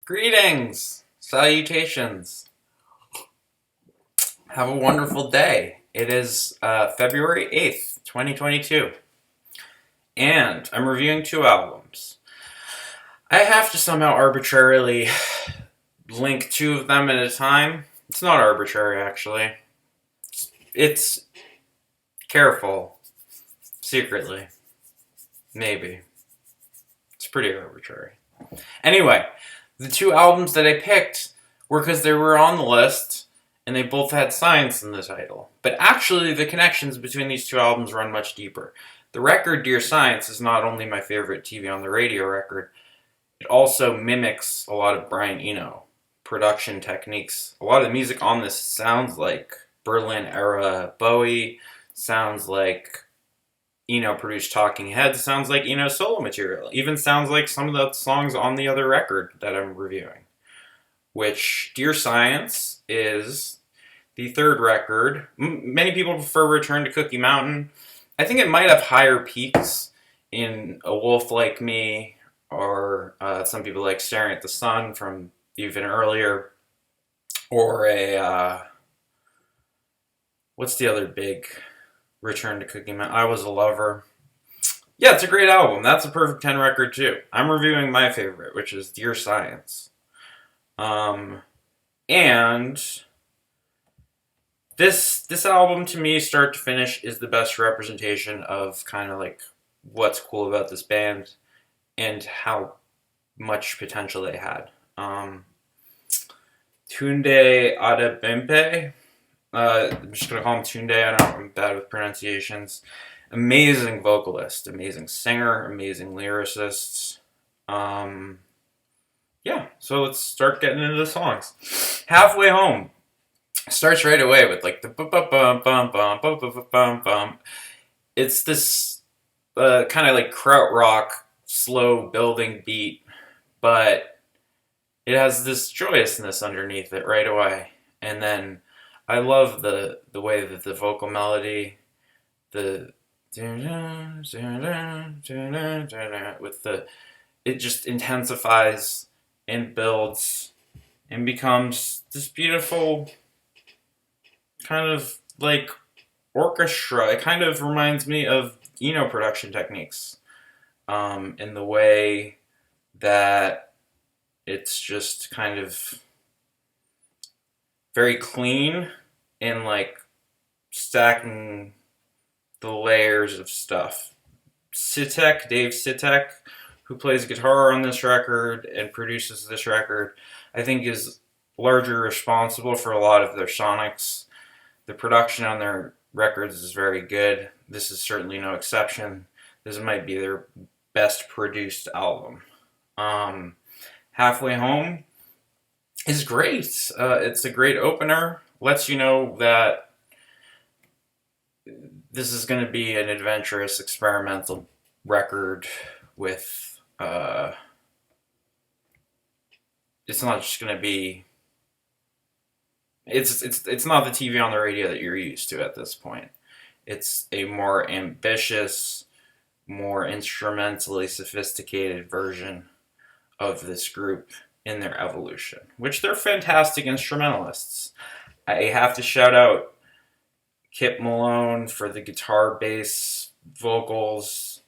Greetings! Salutations! Have a wonderful day. It is February 8th, 2022, and I'm reviewing two albums. I have to somehow arbitrarily link two of them at a time. It's not arbitrary, actually. It's careful. Secretly. Maybe. It's pretty arbitrary. Anyway, the two albums that I picked were because they were on the list, and they both had science in the title. But actually, the connections between these two albums run much deeper. The record, Dear Science, is not only my favorite TV on the radio record, it also mimics a lot of Brian Eno production techniques. A lot of the music on this sounds like Berlin-era Bowie, sounds like Eno produced Talking Heads, sounds like Eno solo material, even sounds like some of the songs on the other record that I'm reviewing. Which, Dear Science, is the third record. Many people prefer Return to Cookie Mountain. I think it might have higher peaks in A Wolf Like Me, or some people like Staring at the Sun from even earlier, or what's the other big Return to Cookie Mountain? I Was a Lover. Yeah, it's a great album. That's a perfect 10 record too. I'm reviewing my favorite, which is Dear Science. And this album to me, start to finish, is the best representation of kind of like what's cool about this band and how much potential they had. Tunde Adebimpe. I'm just going to call him Tunde. I'm bad with pronunciations. Amazing vocalist, amazing singer, amazing lyricist. Yeah, so let's start getting into the songs. Halfway Home starts right away with like the bum bum bum bum bum bum bum bum bum. It's this kind of like krautrock, slow building beat, but it has this joyousness underneath it right away. And then I love the way that the vocal melody, with it just intensifies and builds and becomes this beautiful kind of like orchestra. It kind of reminds me of Eno production techniques, in the way that it's just kind of very clean and like stacking the layers of stuff. Dave Sitek, who plays guitar on this record and produces this record, I think is largely responsible for a lot of their sonics. The production on their records is very good. This is certainly no exception. This might be their best produced album. Halfway Home is great. It's a great opener. Lets you know that this is going to be an adventurous, experimental record with it's not just going to be it's not the TV on the radio that you're used to at this point. It's a more ambitious, more instrumentally sophisticated version of this group in their evolution, which they're fantastic instrumentalists. I have to shout out Kip Malone for the guitar, bass, vocals.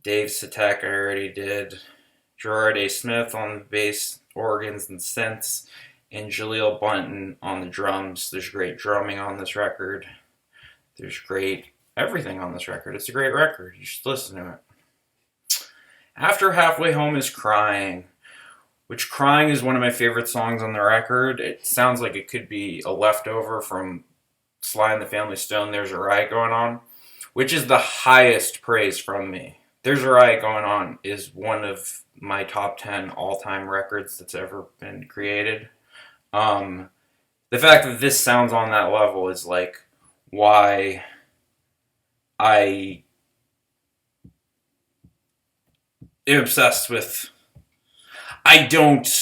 Dave Sitek, I already did. Gerard A. Smith on the bass, organs, and synths. And Jaleel Bunton on the drums. There's great drumming on this record. There's great everything on this record. It's a great record. You should listen to it. After Halfway Home is Crying, which Crying is one of my favorite songs on the record. It sounds like it could be a leftover from Sly and the Family Stone, There's a Riot Going On, which is the highest praise from me. There's a Riot Going On is one of my top 10 all-time records that's ever been created. The fact that this sounds on that level is like why I am obsessed with. I don't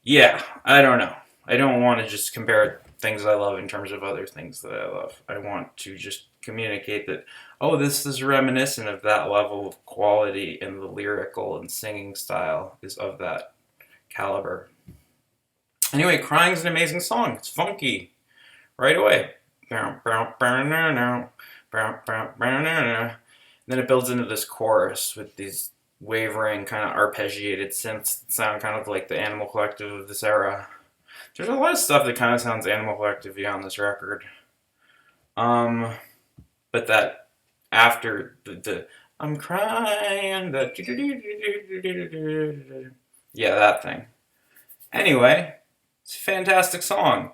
know. I don't want to just compare things I love in terms of other things that I love. I want to just communicate that oh, this is reminiscent of that level of quality, and the lyrical and singing style is of that caliber. Anyway, Crying's an amazing song. It's funky right away. Then it builds into this chorus with these wavering, kind of arpeggiated synths that sound kind of like the Animal Collective of this era. There's a lot of stuff that kind of sounds Animal Collective-y on this record. But that after the I'm crying, the yeah, that thing. Anyway, it's a fantastic song.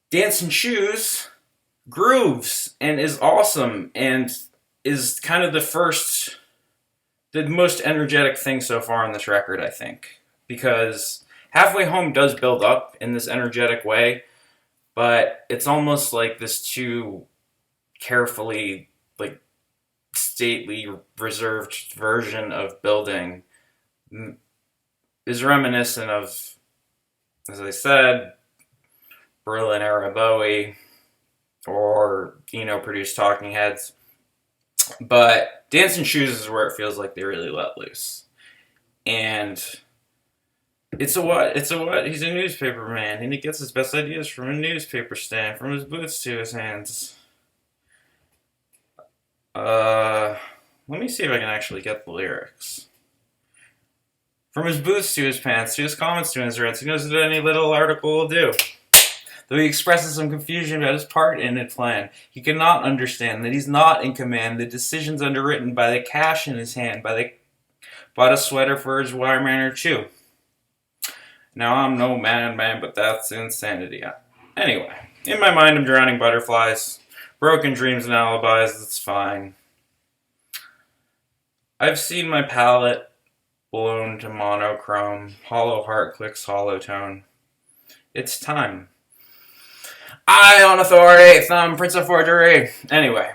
Dancing Shoes grooves and is awesome and is kind of the most energetic thing so far on this record, I think. Because Halfway Home does build up in this energetic way, but it's almost like this too carefully, like, stately, reserved version of building is reminiscent of, as I said, Berlin era Bowie or ENO produced Talking Heads. But Dancing Shoes is where it feels like they really let loose. And it's a what? He's a newspaper man, and he gets his best ideas from a newspaper stand, from his boots to his hands. Let me see if I can actually get the lyrics. From his boots to his pants, to his comments to his rants, he knows that any little article will do. Though he expresses some confusion about his part in the plan, he cannot understand that he's not in command. The decision's underwritten by the cash in his hand, bought a sweater for his wireman or two. Now I'm no man, but that's insanity. Anyway, in my mind I'm drowning butterflies, broken dreams and alibis, it's fine. I've seen my palette blown to monochrome, hollow heart clicks hollow tone. It's time. I on authority, thumb, Prince of Forgery. Anyway,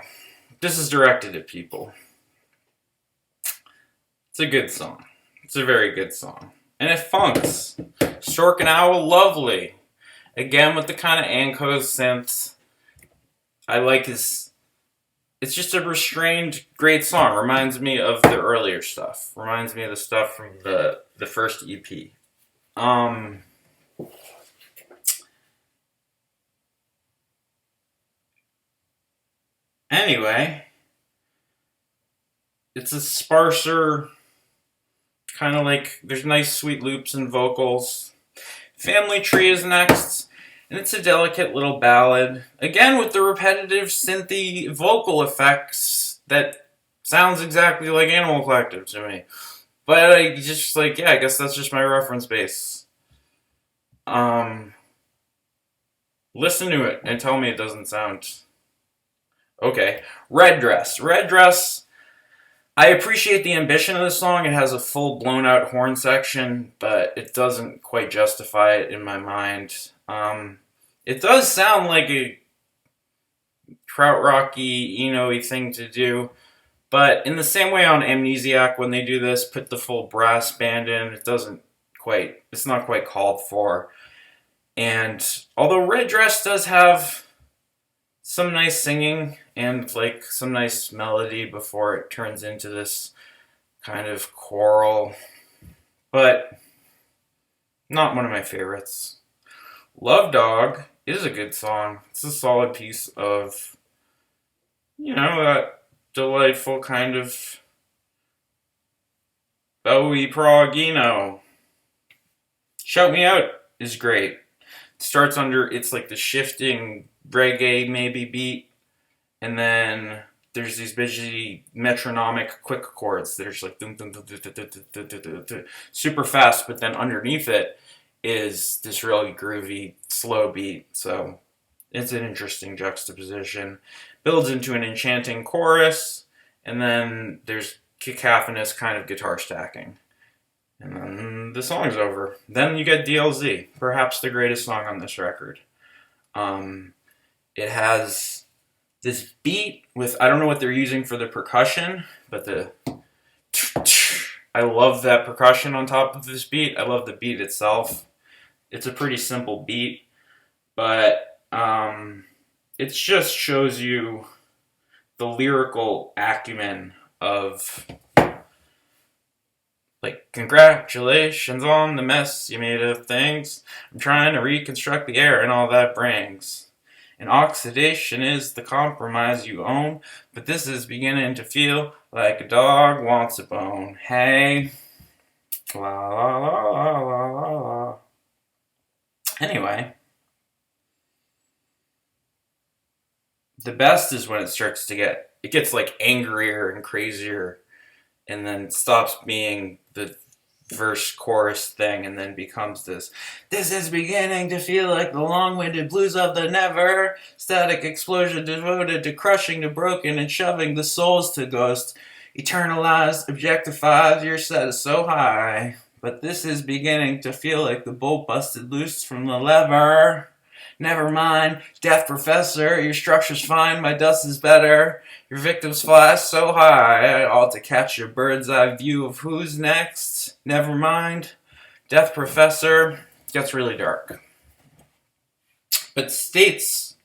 this is directed at people. It's a good song. It's a very good song. And it funks. Stork and Owl, lovely. Again, with the kind of Anko synth. I like his... It's just a restrained, great song. Reminds me of the earlier stuff. Reminds me of the stuff from the first EP. Anyway, it's a sparser, kind of like, there's nice sweet loops and vocals. Family Tree is next, and it's a delicate little ballad. Again, with the repetitive synthy vocal effects that sounds exactly like Animal Collective to me. But I just, like, yeah, I guess that's just my reference base. Listen to it and tell me it doesn't sound... Okay, Red Dress. Red Dress, I appreciate the ambition of the song. It has a full blown out horn section, but it doesn't quite justify it in my mind. It does sound like a krautrocky, Eno-y thing to do, but in the same way on Amnesiac, when they do this, put the full brass band in, it's not quite called for. And although Red Dress does have some nice singing and like some nice melody before it turns into this kind of choral, but not one of my favorites. Love Dog is a good song. It's a solid piece of, that delightful kind of Bowie prog, Shout Me Out is great. It starts under, it's like the shifting reggae maybe beat, and then there's these busy metronomic quick chords that are just like super fast, but then underneath it is this really groovy slow beat. So it's an interesting juxtaposition. Builds into an enchanting chorus, and then there's cacophonous kind of guitar stacking. And then the song's over. Then you get DLZ, perhaps the greatest song on this record. It has this beat with, I don't know what they're using for the percussion, but I love that percussion on top of this beat. I love the beat itself. It's a pretty simple beat, but it just shows you the lyrical acumen of, like, congratulations on the mess you made of things. I'm trying to reconstruct the air and all that brings. And oxidation is the compromise you own, but this is beginning to feel like a dog wants a bone. Hey, la la la la la la la. Anyway, the best is when it gets like angrier and crazier, and then stops being the verse chorus thing and then becomes this is beginning to feel like the long-winded blues of the never static explosion devoted to crushing the broken and shoving the souls to ghost, eternalized, objectified, your set is so high, but this is beginning to feel like the bolt busted loose from the lever. Never mind, death professor, your structure's fine, my dust is better. Your victims fly so high, all to catch your bird's eye view of who's next. Never mind, death professor gets really dark, but states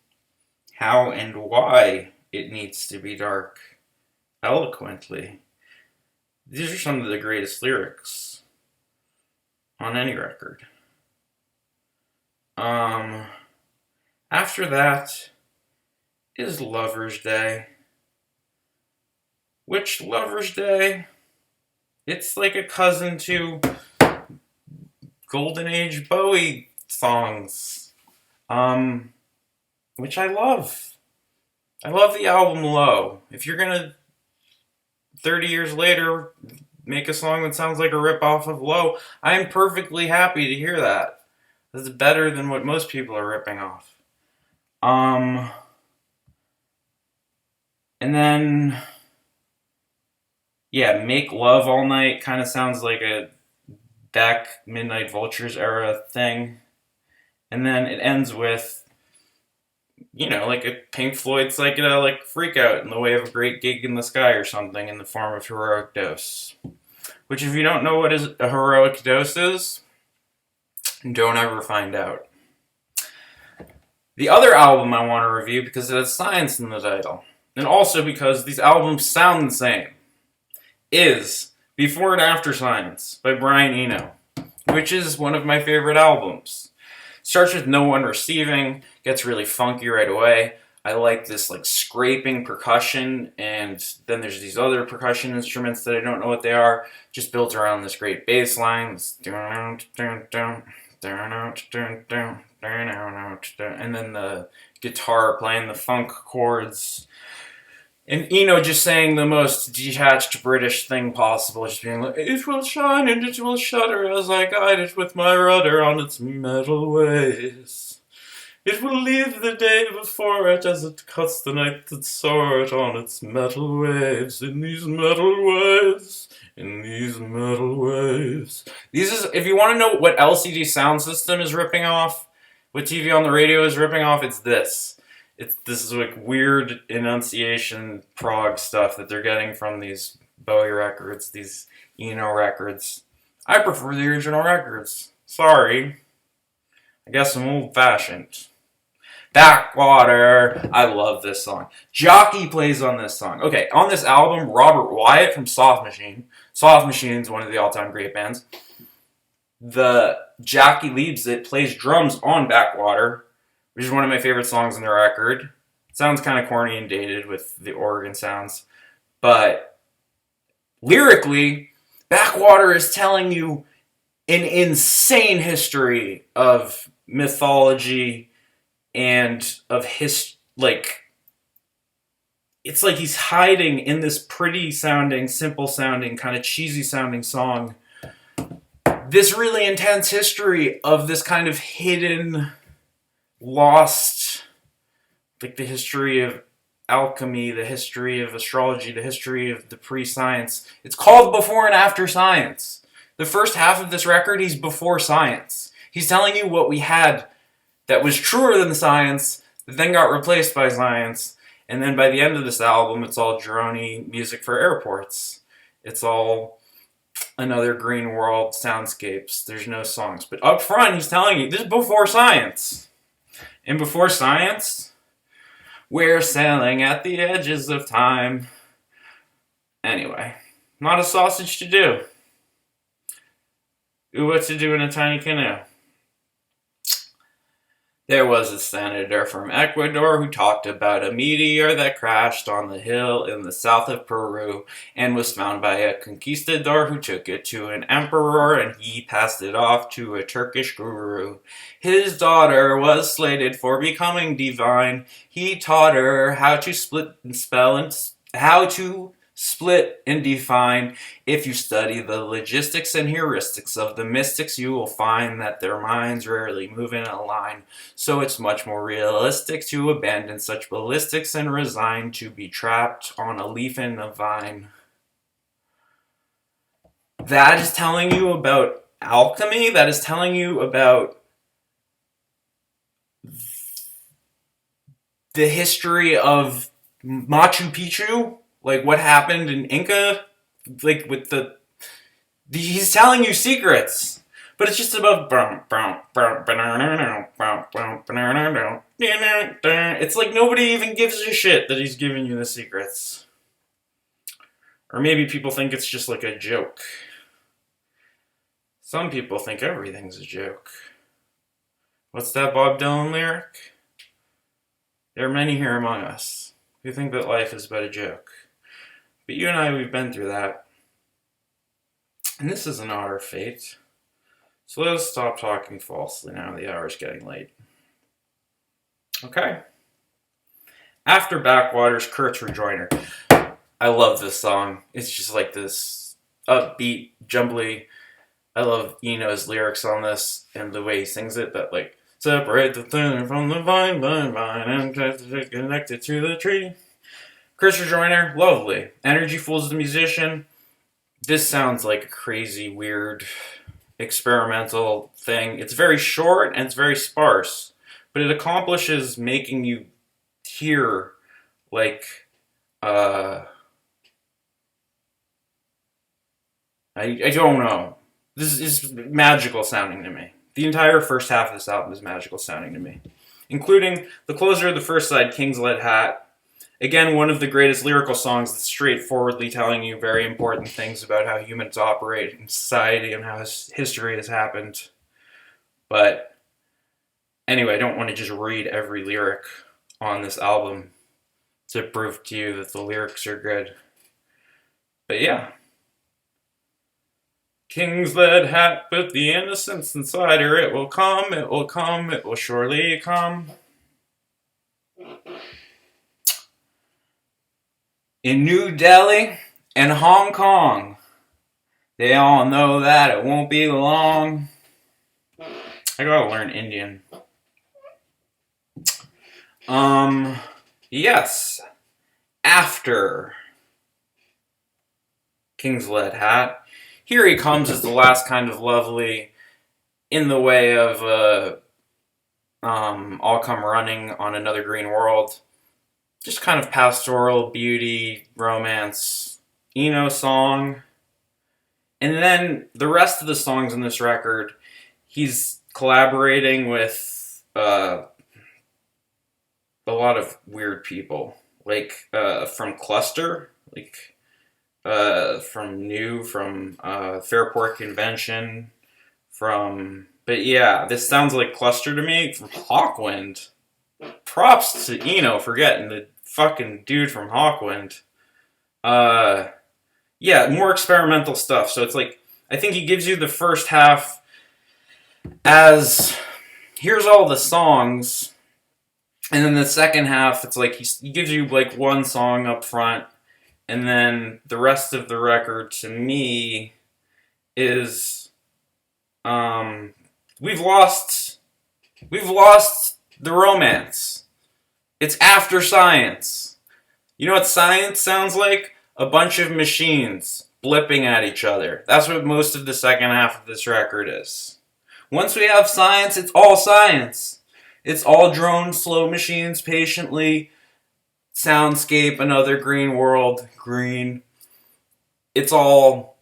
how and why it needs to be dark eloquently. These are some of the greatest lyrics on any record. After that is Lover's Day. Which Lover's Day? It's like a cousin to Golden Age Bowie songs, which I love. I love the album Low. If you're gonna 30 years later make a song that sounds like a ripoff of Low, I'm perfectly happy to hear that. This is better than what most people are ripping off. And then, yeah, Make Love All Night kind of sounds like a back Midnight Vultures era thing. And then it ends with, like a Pink Floyd psychedelic freak out in the way of a great gig in the sky or something in the form of Heroic Dose. Which, if you don't know what a heroic dose is, don't ever find out. The other album I want to review, because it has science in the title, and also because these albums sound the same, is Before and After Science by Brian Eno, which is one of my favorite albums. Starts with No One Receiving, gets really funky right away. I like this like scraping percussion, and then there's these other percussion instruments that I don't know what they are, just built around this great bass line. And then the guitar playing the funk chords. And Eno just saying the most detached British thing possible, just being like, it will shine and it will shudder as I guide it with my rudder on its metal ways. It will leave the day before it as it cuts the night that saw it on its metal waves, in these metal waves, in these metal waves. If you want to know what LCD Sound System is ripping off, what TV on the radio is ripping off, it's this. This is like weird enunciation prog stuff that they're getting from these Bowie records, these Eno records. I prefer the original records. Sorry. I guess I'm old-fashioned. Backwater. I love this song. Jockey plays on this song. Okay, on this album, Robert Wyatt from Soft Machine. Soft Machine's one of the all-time great bands. The Jockey leads it, plays drums on Backwater, which is one of my favorite songs on the record. It sounds kind of corny and dated with the organ sounds, but lyrically, Backwater is telling you an insane history of mythology and of it's like he's hiding in this pretty sounding, simple sounding, kind of cheesy sounding song this really intense history of this kind of hidden, lost, like the history of alchemy, the history of astrology, the history of the pre-science. It's called Before and After Science. The first half of this record, he's before science. He's telling you what we had that was truer than science, that then got replaced by science, and then by the end of this album, it's all drony music for airports. It's all another green world soundscapes. There's no songs. But up front, he's telling you, this is before science. And before science, We're sailing at the edges of time. Anyway, not a sausage to do. Ooh, what to do in a tiny canoe? There was a senator from Ecuador who talked about a meteor that crashed on the hill in the south of Peru and was found by a conquistador who took it to an emperor and he passed it off to a Turkish guru. His daughter was slated for becoming divine. He taught her how to split and spell and how to split and define. If you study the logistics and heuristics of the mystics, you will find that their minds rarely move in a line. So it's much more realistic to abandon such ballistics and resign to be trapped on a leaf in a vine. That is telling you about alchemy. That is telling you about the history of Machu Picchu. Like what happened in Inca, like with he's telling you secrets, but it's just about it's like nobody even gives a shit that he's giving you the secrets. Or maybe people think it's just like a joke. Some people think everything's a joke. What's that Bob Dylan lyric? There are many here among us who think that life is but a joke. But you and I, we've been through that. And this is not our fate. So let us stop talking falsely now. The hour's getting late. Okay. After Backwaters, Kurt's Rejoinder. I love this song. It's just like this upbeat, jumbly. I love ENO's lyrics on this and the way he sings it. That like, separate the thinner from the vine, and connect it to the tree. Kurt's Rejoinder, lovely. Energy Fools the musician. This sounds like a crazy, weird, experimental thing. It's very short and it's very sparse, but it accomplishes making you hear like I don't know. This is magical sounding to me. The entire first half of this album is magical sounding to me, including the closer of the first side, King's Lead Hat. Again, one of the greatest lyrical songs that's straightforwardly telling you very important things about how humans operate in society and how history has happened. But anyway, I don't want to just read every lyric on this album to prove to you that the lyrics are good. But yeah. King's lead hat, put the innocence inside her. It will come, it will come, it will surely come. In New Delhi and Hong Kong, they all know that it won't be long. I gotta learn Indian. Yes. After King's Lead Hat, Here He Comes is the last kind of lovely, in the way of I'll Come Running on Another Green World. Just kind of pastoral, beauty, romance, ENO song. And then the rest of the songs in this record, he's collaborating with a lot of weird people. Like from Cluster, like from New, from Fairport Convention, but yeah, this sounds like Cluster to me, from Hawkwind. Props to ENO for getting the fucking dude from Hawkwind. Yeah, more experimental stuff. So it's like, I think he gives you the first half as, here's all the songs, and then the second half, it's like he gives you like one song up front, and then the rest of the record, to me, is, we've lost the romance. It's after science. You know what science sounds like? A bunch of machines blipping at each other. That's what most of the second half of this record is. Once we have science, it's all science. It's all drone, slow machines, patiently, soundscape, another green world, green. It's all...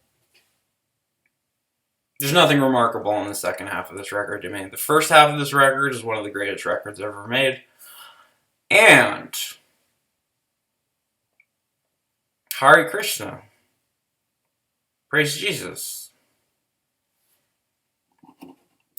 There's nothing remarkable in the second half of this record to me. The first half of this record is one of the greatest records ever made. And Hare Krishna. Praise Jesus.